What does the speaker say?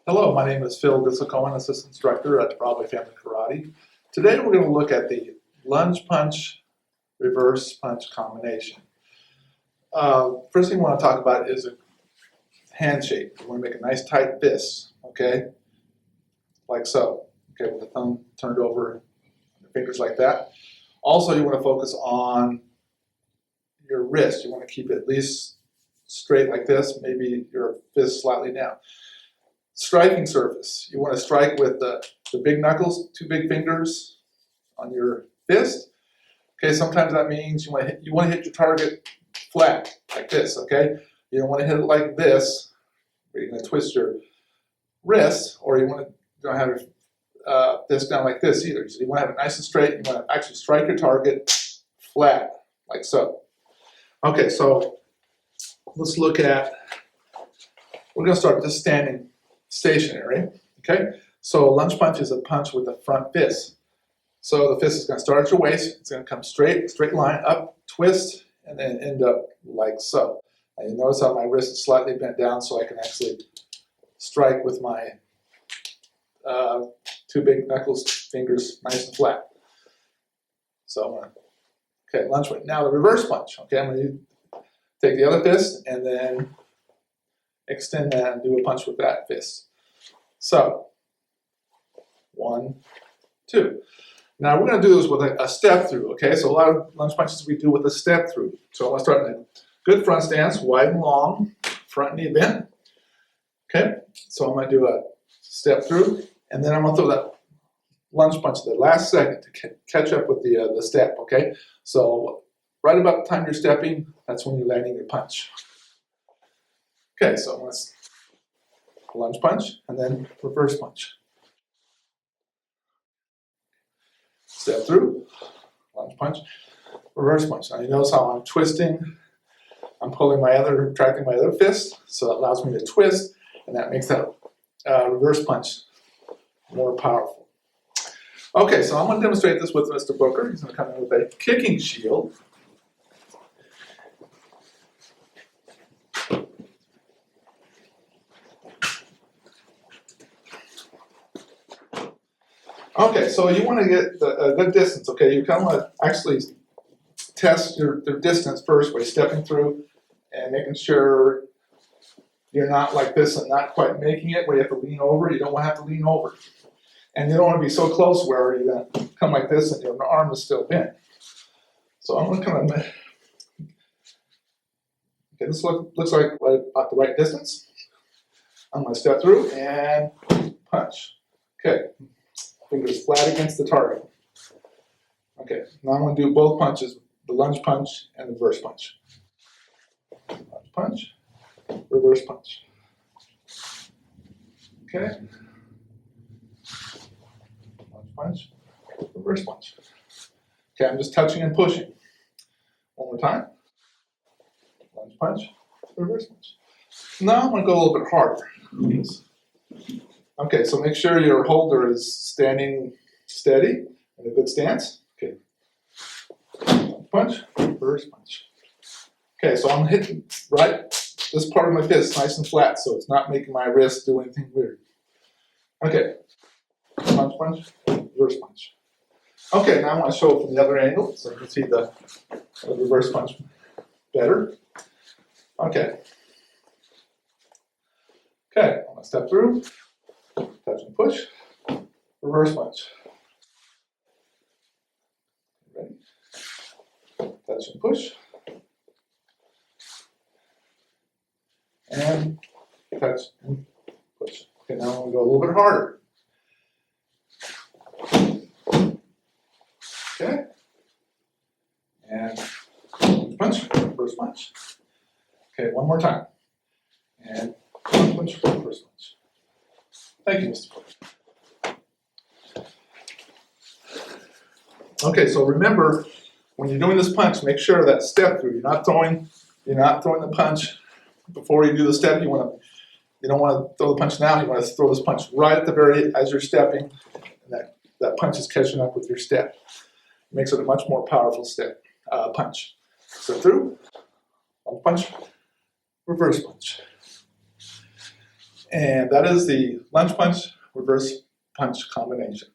Hello, my name is Phil Disselcohen, Assistant Instructor at Broadway Family Karate. Today we're going to look at the lunge punch, reverse punch combination. First thing we want to talk about is a handshake. You want to make a nice tight fist, okay? Like so. Okay, with the thumb turned over, your fingers like that. Also, you want to focus on your wrist. You want to keep it at least straight like this, maybe your fist slightly down. Striking surface. You want to strike with the big knuckles, two big fingers on your fist. Okay, sometimes that means you want to hit your target flat, like this, okay? You don't want to hit it like this, where you're going to twist your wrist, or you don't have your fist down like this either. So you want to have it nice and straight. You want to actually strike your target flat, like so. Okay, so let's look at, we're going to start just standing stationary, okay? So a lunge punch is a punch with the front fist. So the fist is going to start at your waist, it's going to come straight line up, twist, and then end up like so. And you notice how my wrist is slightly bent down so I can actually strike with my two big knuckles, fingers nice and flat. So I'm going to, okay, lunge punch. Now the reverse punch, okay? I'm going to take the other fist and then extend that and do a punch with that fist. So, 1, 2. Now we're going to do this with a step through, okay? So a lot of lunge punches we do with a step through. So I'm going to start in a good front stance, wide and long, front knee bent. Okay? So I'm going to do a step through, and then I'm going to throw that lunge punch at the last second to catch up with the step, okay? So right about the time you're stepping, that's when you're landing your punch. Okay, so I'm going to lunge punch and then reverse punch. Step through, lunge punch, reverse punch. Now you notice how I'm twisting, I'm tracking my other fist, so that allows me to twist, and that makes that reverse punch more powerful. Okay, so I'm going to demonstrate this with Mr. Booker. He's going to come in with a kicking shield. Okay, so you want to get a good distance, okay? You kind of want to actually test your distance first by stepping through and making sure you're not like this and not quite making it where you have to lean over. You don't want to have to lean over. And you don't want to be so close where you're going to come like this and your arm is still bent. So I'm going to kind of, okay, this looks like right about the right distance. I'm going to step through and punch. Okay. Fingers flat against the target. Okay, now I'm going to do both punches, the lunge punch and the reverse punch. Lunge punch, reverse punch. Okay. Lunge punch, reverse punch. Okay, I'm just touching and pushing. One more time. Lunge punch, reverse punch. Now I'm going to go a little bit harder. Okay, so make sure your holder is standing steady in a good stance. Okay. Punch, reverse punch. Okay, so I'm hitting right this part of my fist nice and flat, so it's not making my wrist do anything weird. Okay. Punch, punch, reverse punch. Okay, now I want to show it from the other angle so you can see the reverse punch better. Okay. Okay, I'm going to step through. Touch and push, reverse punch. Ready? Touch and push. And touch and push. Okay, now I'm going to go a little bit harder. Okay. And punch, reverse punch. Okay, one more time. And punch, reverse punch. Thank you, Mr. Booker. Okay, so remember, when you're doing this punch, make sure that step through. You're not throwing the punch before you do the step. You don't want to throw the punch now. You want to throw this punch right at the very as you're stepping, and that punch is catching up with your step. It makes it a much more powerful step punch. Step through, punch, reverse punch. And that is the lunge punch, reverse punch combination.